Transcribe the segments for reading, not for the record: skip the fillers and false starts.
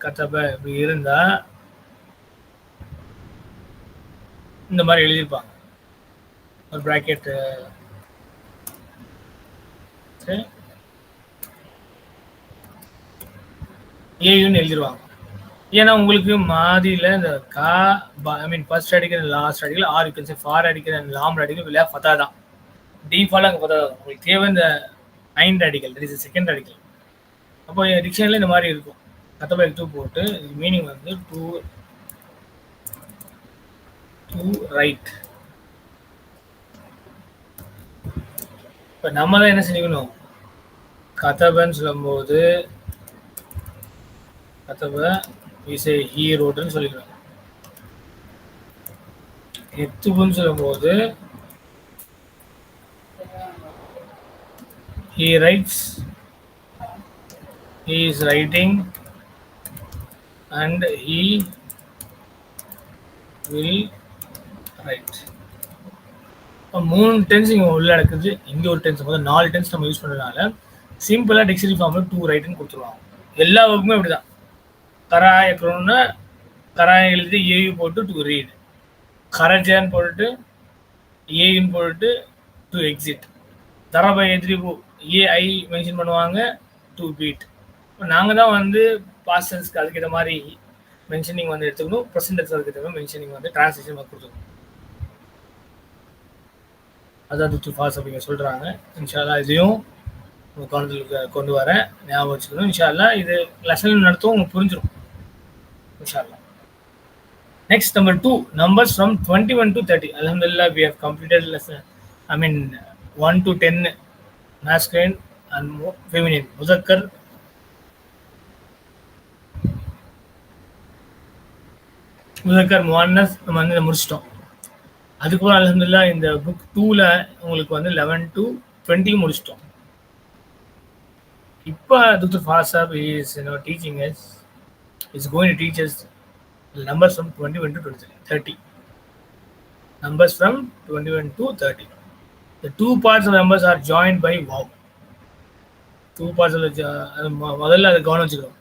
கதப இப்படி இருந்தா இந்த மாதிரி எழுதியிருப்பாங்க. ஒரு பிராக்கெட் ஏயுன்னு எழுதிருவாங்க. ஏன்னா உங்களுக்கு மாதியில் இந்த கா ஐ மீன் ஃபர்ஸ்ட் அடிக்கிற லாஸ்ட் அடிக்கல ஆர் யூ ஃபார் அடிக்கிற லாம்ல அடிக்கல் விளையா ஃபத்தா தான் டிஃபால்ட்டாக அங்கே ஃபத்தா தான். உங்களுக்கு தேவை இந்த 9 அடிக்கல், தட் இஸ் செகண்ட் அடிக்கல். அப்போ டிக்ஷனரியில் இந்த மாதிரி இருக்கும். கத்தபை 2 போட்டு மீனிங் வந்து டு ரைட். இப்போ நம்ம தான் என்ன செஞ்சுக்கணும், கதபன்னு சொல்லும்போது கதப இசை ஹீ ரோட்டுன்னு சொல்லிக்கணும். எத்துபுன்னு சொல்லும்போது he writes, he is writing and he will write. இப்போ 3 டென்ஸ் இங்கே உள்ள நடக்குது, இங்கே ஒரு டென்ஸ், முதல்ல 4 டென்ஸ் நம்ம யூஸ் பண்ணுறதுனால சிம்பிளாக டிக்ஷனரி ஃபார்மில் 2 ரைட்டுன்னு கொடுத்துருவாங்க. எல்லா ஒர்க்குமே அப்படி தான். கராய இருக்கணும்னா கராய எழுதி ஏயு போட்டு டு ரீட், கரஜான்னு போட்டுட்டு ஏன்னு போட்டுட்டு டு எக்ஸிட், தரபை எதிரி ஏஐ மென்ஷன் பண்ணுவாங்க டு பீட். இப்போ நாங்கள் தான் வந்து பாஸ்டன்ஸ்க்கு அதுக்கேற்ற மாதிரி மென்ஷனிங் வந்து எடுத்துக்கணும், ப்ரெசன்டென்ஸ் அதுக்கேற்ற மென்ஷனிங் வந்து டிரான்ஸ்லேஷன் கொடுத்துக்கணும். அதான் துத்து ஃபாஸ் அப்படிங்க சொல்கிறாங்க. இன்ஷால்லா இதையும் உங்கள் கவனத்தில் கொண்டு வரேன், ஞாபகம் வச்சுக்கணும். இன்ஷால்லா இது லெசன் நடத்தும் உங்களுக்கு புரிஞ்சிடும் இன்ஷால்லா. Next, number 2, numbers from 21 to 30. Alhamdulillah, we have completed lesson. I mean, 1 to 10 masculine and feminine. Muzakkar, முவன்னஸ் நம்ம வந்து முடிச்சிட்டோம். அதுக்கப்புறம் அல்ஹம்துலில்லாஹ் இந்த புக் 2ல உங்களுக்கு வந்து 11 to 20 முடிச்சிட்டோம். இப்போ Dr. Fasab is teaching us, is going to teach us numbers from 21 to 30. Numbers from 21 to 30. The two parts of the numbers are joined by wow. Two parts of the முதல்ல அதை கவனம் வச்சுக்கிறோம்.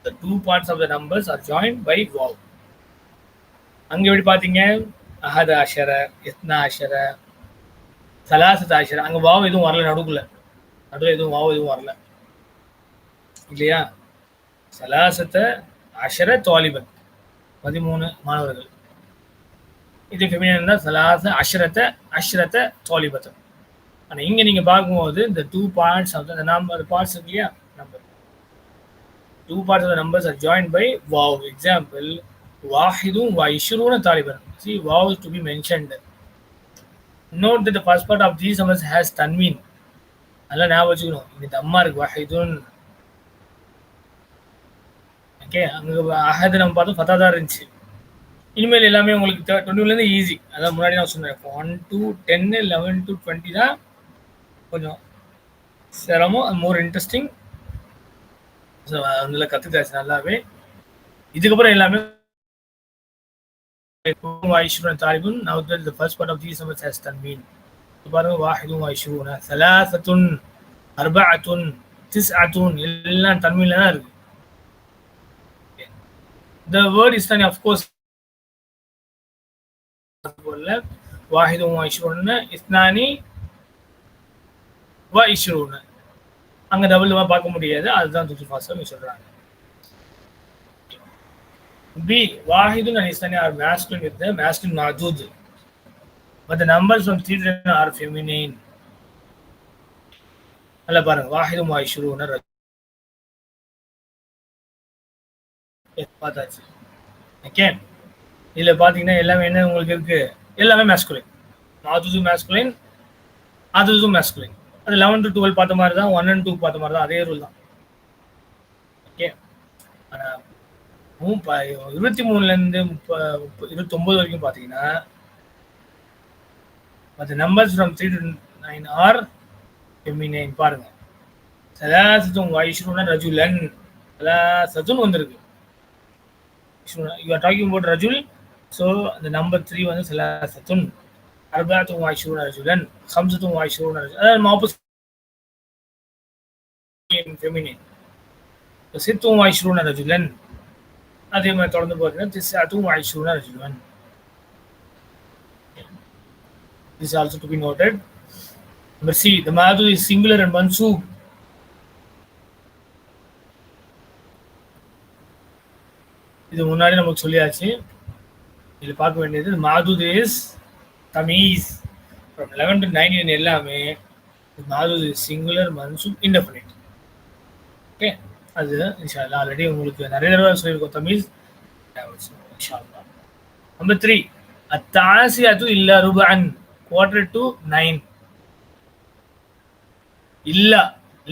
The two parts of the numbers are joined by wow. அங்கே எப்படி பார்த்தீங்க, அஹத அஷர, இத்னா அஷர, சலாசத் அஷர, அங்கே wow எதுவும் வரல, நடுவில் எதுவும் வாவ் எதுவும் வரல இல்லையா. சலாசத்த அஷர தாலிபன், 13 மாணவர்கள். இது ஃபெமினின் தான் சலாச அஷ்ரத்த தாலிபத்தன். ஆனால் இங்கே நீங்கள் பார்க்கும்போது இந்த 2 parts of the number parts இருக்கு இல்லையா, number 2 parts of the numbers are joined by wow. Example, வாஹிதும் வ இஷ்ரூன Taliban. See, wow is to be mentioned. Note that the first part of these numbers has tanween. அதெல்லாம் ஞாபகம் வச்சுக்கணும். இங்கே தம்மா இருக்கு, வாஹிதுன். Okay, அங்கே அஹது நம்ம பார்த்தோம் ஃபத்தா தான் இருந்துச்சு. இனிமேல் எல்லாமே உங்களுக்கு 20லேருந்து ஈஸி. அதான் முன்னாடி நான் சொன்னேன், 1 to 10, 11 to 20 தான் கொஞ்சம் சிரமம், அது மோர் இன்ட்ரெஸ்டிங். ஸோ அதில் கற்றுக்காச்சு நல்லாவே. இதுக்கப்புறம் எல்லாமே தாலிபுன். Now that the first part of these numbers has tanween. பாருங்க, வாஹிதுன் வ இஷ்ரூன, சலாசத்துன், அர்பஅத்துன், திஸ்அத்துன், எல்லாம் தன்வீன்ல தான் இருக்கு. The word is of course வாஹிதுன் வ இஷ்ரூன, இஸ்னானி வ இஷ்ரூன. அங்கே டபுள் பார்க்க முடியாது, அதுதான் துத்து ஃபாசம் சொல்கிறாங்க. B, wahidun and isnani are masculine with the masculine madud, but the numbers from 3 to 10 are feminine. அல்ல பாருங்க, வாஹிதும் வ இஷ்ரூன பார்த்தாச்சு. ஓகே, இதில் பார்த்தீங்கன்னா எல்லாமே என்ன உங்களுக்கு இருக்கு, எல்லாமே மேஸ்குலின். மாதுதும் மேஸ்குலின், அதுதும் மேஸ்குலின். அது 11 to 12 பார்த்த மாதிரி தான், 1 and 2 பார்த்த மாதிரி தான், அதே ரூல் தான். ஓகே, ஆனால் 23லேருந்து 29 வரைக்கும் பார்த்தீங்கன்னா the numbers from 3 to 9 are feminine. பாருங்க, சலாசத்துன் வ இஷ்ரூன ரஜுலன், சலாசத்துன் வந்திருக்கு. You are talking about rajul, so the number 3 வந்து சலாசத்துன். அர்பஅத்துன் வ இஷ்ரூன ரஜுலன், ஹம்ஸத்துன் வ இஷ்ரூன ரஜுலன். அதாவது ஆப்போசிட் feminine. சித்துன் வ இஷ்ரூன ரஜுலன், அதே மாதிரி தொடர்ந்து போறீங்கன்னா திஸ்அத்தும் வஇஷ்ரூன ரஜுலன். This is also to be noted. Number C, the madhu is singular and mansoob. இது முன்னாடி நமக்கு சொல்லியாச்சு. இதில் பார்க்க வேண்டியது மாதுத் இஸ் தமீஸ். ஃப்ரம் 11 to 19 எல்லாமே மாதுத் இஸ் சிங்குலர் மன்சூப் இன்டெஃபினிட். ஓகே, அது இன்ஷா அல்லாஹ் ஆல்ரெடி உங்களுக்கு நிறைய தடவை சொல்லியிருக்கோம் தமீஸ். இன்ஷா அல்லாஹ். நம்பர் 3, அத்தாசியத்து இல்லா ருபஅன், quarter to 9. Illa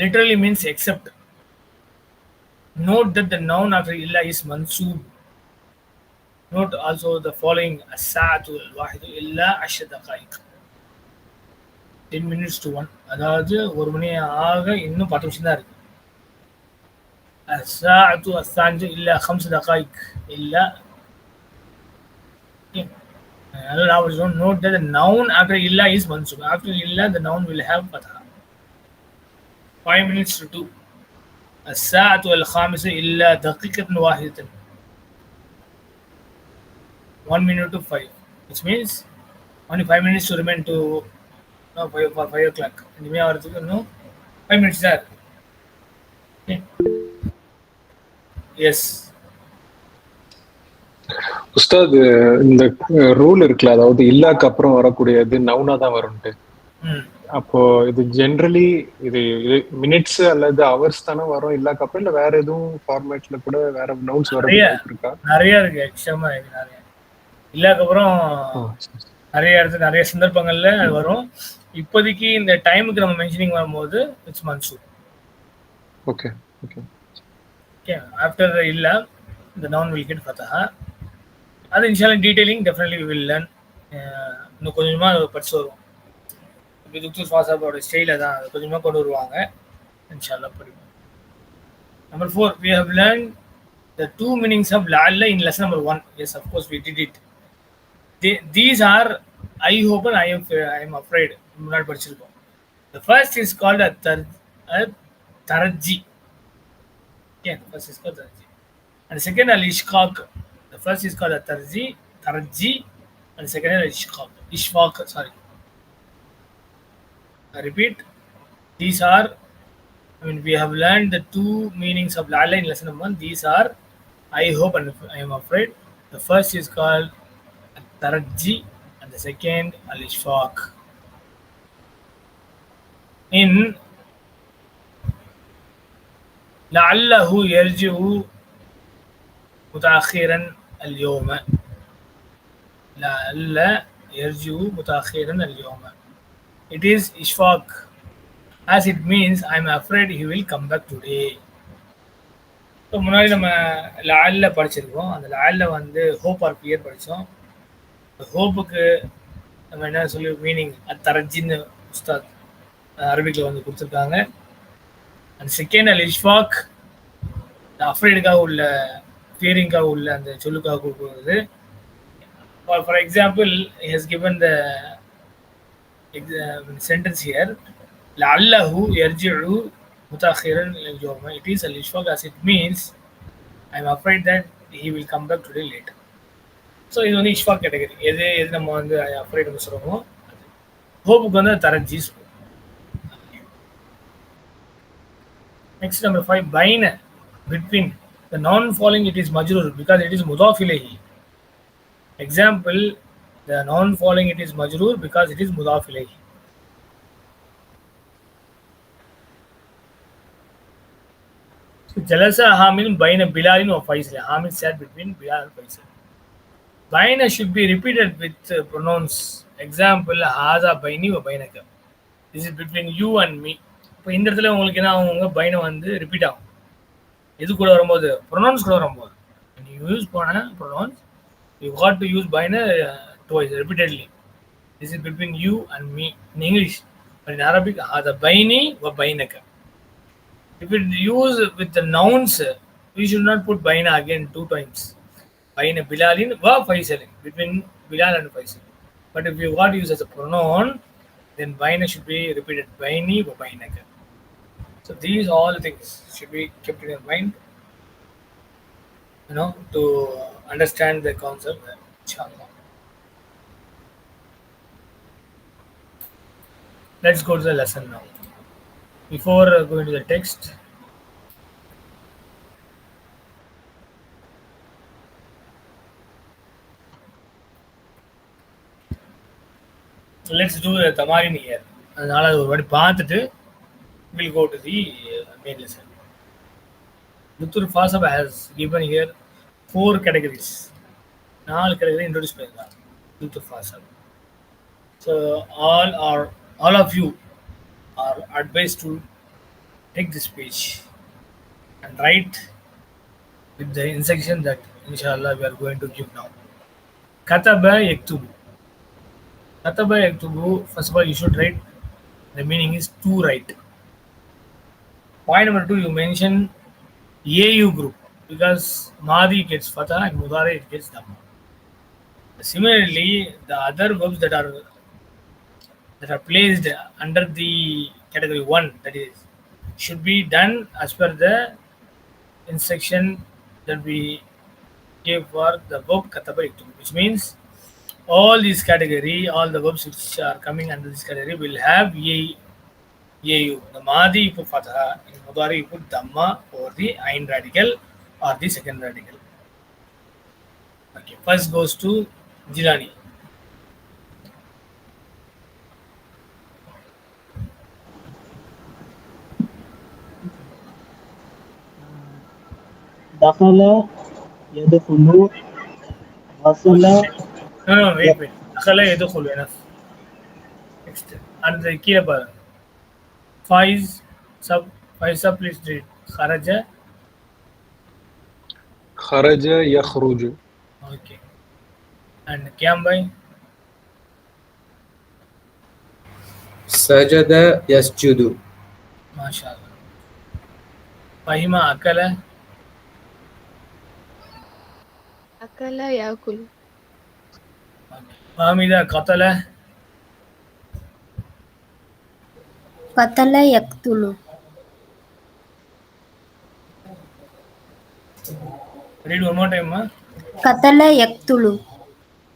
literally means except. Note that the noun after illa is mansoob. Note also the following: as-sa'atu al-wahidu illa 10 daqaiq. 10 minutes to 1. அதாவது 1 மணி ஆக இன்னும் 10 நிமிஷம் தான் இருக்கு. as-sa'atu as-sanju illa 5 daqaiq illa. Note that the noun after illa is mansoob. After illa the noun will have fatha. 5 minutes to 2. الساعة الخامسة إلا دقيقة واحدة. 1 minute to 5, which means only 5 minutes to remain to 5 o'clock. இனிமே வரதுக்கு இன்னும் 5 minutes தான் இருக்கு. S Ustad, இந்த rule இருக்குல்ல, அதாவது இல்லாக்கு அப்புறம் வரக்கூடியது நவுனா தான் வரும்ட்டு. அப்போ இது ஜென்ரலி இது மினிட்ஸ் அல்லது ஹவர்ஸ் தானே வரும் இல்லாக்கு அப்புறம், இல்ல வேற எதுவும் ஃபார்மேட்ல கூட வேற நவுன்ஸ் வர இருக்கா? நிறைய இருக்கு, எக்ஸ்ட்ரா இருக்கு நிறைய. இல்லாக்கு அப்புறம் நிறைய இடத்துல நிறைய சந்தர்ப்பங்கள்ல வரும். இப்போதைக்கு இந்த டைமுக்கு நம்ம மென்ஷனிங் வரும்போது இட்ஸ் மன்சூப். Okay okay okay. ஆஃப்டர் இல்ல the noun will get fatha. அது இன்ஷால்லா detailing definitely we will learn. இன்னும் கொஞ்சமாக படிச்சு வருவோம். துக்தூர் ஃபாசாபோட ஸ்டைல தான் அது கொஞ்சமாக கொண்டு வருவாங்க. இன்ஷால்லா படிப்போம். Number 4, we have learned the 2 meanings of la'alla in lesson number 1. Yes, of course we did it. These are I hope and I am afraid. முன்னாடி படிச்சிருக்கோம். The first is called a tarji. Yeah, the first is called tarji. And the second al-ishqaq. The first is called a tarji, and the second is al-ishqaq. Ishfaq, sorry. I repeat, these are, we have learned the 2 meanings of la'alla in lesson number 1. These are I hope and I am afraid. The first is called al-tarji and the second al-ishfaq. In la'allahu yarji'u متأخرا اليوم. لعل يرجع متأخرا اليوم. It is ishfaq, as it means I am afraid he will come back today. So முன்னாடி நம்ம லஅல்ல படிச்சிருக்கோம். அந்த லஅல்ல வந்து hope R fear படித்தோம். ஹோப்புக்கு நம்ம என்ன சொல்லி meaning தரஜின்னு Ustad அரபிக்கில் வந்து கொடுத்துருக்காங்க. அண்ட் செகண்ட் அல் இஷ்ஃபாக், அஃப்ரைடுக்காக உள்ள ஃபியரிங்காக உள்ள அந்த சொல்லுக்காக கொடுக்குறது. For example, he has given the sentence here, لعله يرجع متأخرا اليوم. It is al-ishfaq, as it means I am afraid that he will come back today late. So இது வந்து இஷ்ஃபாக் கேட்டகரி. எது நம்ம வந்து அஃப்ரைட் நம்ம சொல்லுவோமோ ஹோப்புக்கு வந்து தரஜி சொல்லுவோம். நெக்ஸ்ட் நம்பர் 5, பைன, between. The noun following it is majrur because it is mudaf ilayhi. Example, the noun following it is majrur because it is mudaf ilayhi. So jalasa Hamid baina Bilal wa Faisal. Hamid sat between Bilal and Faisal. Baina should be repeated with pronouns. Example, haza baini wa bainaka. This is between you and me. இப்போ இந்த இடத்துல உங்களுக்கு என்ன ஆகுங்க, பைனை வந்து repeat ஆகும். இது கூட வரும்போது ப்ரொனவுன்ஸ் கூட வரும்போது you use pronouns, you got to use baina twice repeatedly. This is between you and me in English, but in Arabic hada baini wa bainaka. If it use with the nouns, we should not put baina again 2 times. Baina Bilalin wa Faisalin, between Bilal and Faisal. But if you got to use as a pronoun, then baina should be repeated, baini wa bainaka. So these all things should be kept in your mind. to understand the concept. Inshallah. Let's go to the lesson now. Before going to the text, let's do the Tamarin here. அதனால அது ஒரு வாட்டி பார்த்துட்டு we'll go to the main lesson. Dr. Fasab has given here 4 categories. 4 category introduce பண்ணிருக்காங்க Dr. Fasab. So all of you are advised to take this page and write with the instruction that inshallah we are going to give now. Kataba yaktubu. Kataba yaktubu, first of all you should write, the meaning is to write. Point number 2, you mention AU group because Madi gets Fatah and Mudare it gets Dhamma. Similarly, the other verbs that are placed under the category 1, that is, should be done as per the instruction that we gave for the verb Kataba yaktubu, which means all these category, all the verbs which are coming under this category will have AU. The Madi you put Fatha, in Mudari you put Dhamma or the Ain radical or the second radical. Okay, first goes to Jilani. dakhala yadkhulu wasala No, wait. Dakhala yadkhulu enough. Next. And the key bar. Faiz sub, please read. Kharaja. Kharaja yakhruju. Okay. And Kiambai. Sajada yasjudu. MashaAllah. Fahima akala. Akala yakulu. Hamida qatala. Qatala yaqtulu. Read one more time, ma. Qatala yaqtulu.